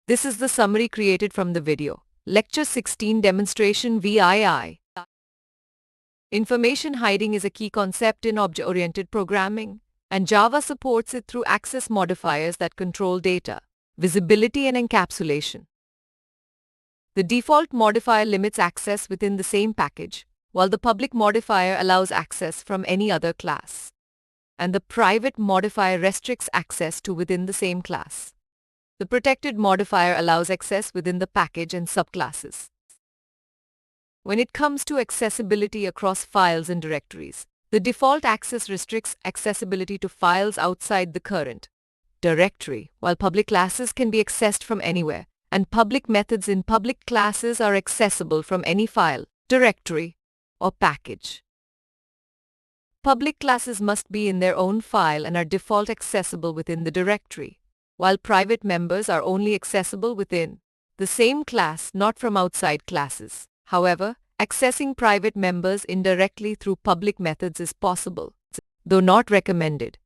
This is the summary created from the video. Lecture 16 Demonstration-VII. Information hiding is a key concept in object-oriented programming, and Java supports it through access modifiers that control data, visibility and encapsulation. The default modifier limits access within the same package, while the public modifier allows access from any other class, and the private modifier restricts access to within the same class. The protected modifier allows access within the package and subclasses. When it comes to accessibility across files and directories, the default access restricts accessibility to files outside the current directory, while public classes can be accessed from anywhere, and public methods in public classes are accessible from any file, directory, or package. Public classes must be in their own file and are default accessible within the directory, while private members are only accessible within the same class, not from outside classes. However, accessing private members indirectly through public methods is possible, though not recommended.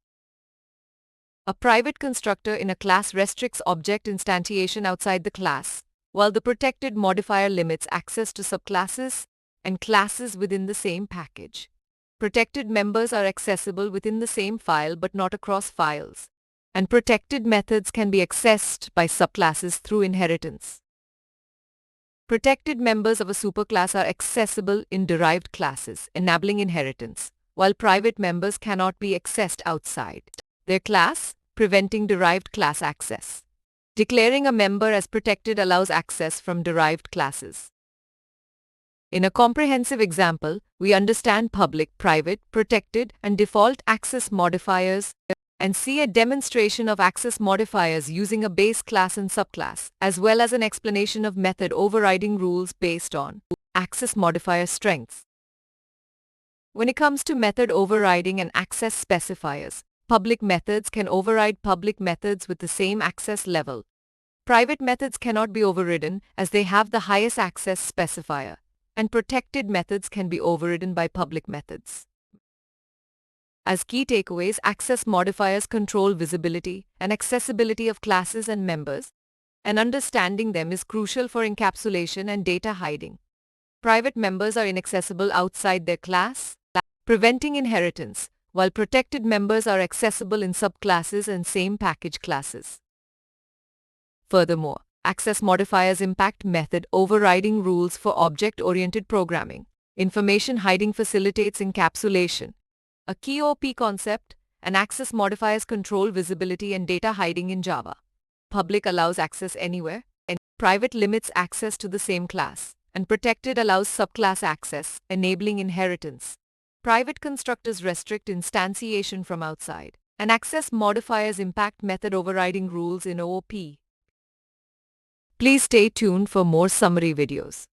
A private constructor in a class restricts object instantiation outside the class, while the protected modifier limits access to subclasses and classes within the same package. Protected members are accessible within the same file but not across files, and protected methods can be accessed by subclasses through inheritance. Protected members of a superclass are accessible in derived classes, enabling inheritance, while private members cannot be accessed outside their class, preventing derived class access. Declaring a member as protected allows access from derived classes. In a comprehensive example, we understand public, private, protected, and default access modifiers and see a demonstration of access modifiers using a base class and subclass, as well as an explanation of method overriding rules based on access modifier strengths. When it comes to method overriding and access specifiers, public methods can override public methods with the same access level. Private methods cannot be overridden as they have the highest access specifier, and protected methods can be overridden by public methods. As key takeaways, access modifiers control visibility and accessibility of classes and members, and understanding them is crucial for encapsulation and data hiding. Private members are inaccessible outside their class, preventing inheritance, while protected members are accessible in subclasses and same package classes. Furthermore, access modifiers impact method overriding rules for object-oriented programming. Information hiding facilitates encapsulation, a key OP concept, and access modifiers control visibility and data hiding in Java. Public allows access anywhere, and private limits access to the same class, and protected allows subclass access, enabling inheritance. Private constructors restrict instantiation from outside, and access modifiers impact method overriding rules in OOP. Please stay tuned for more summary videos.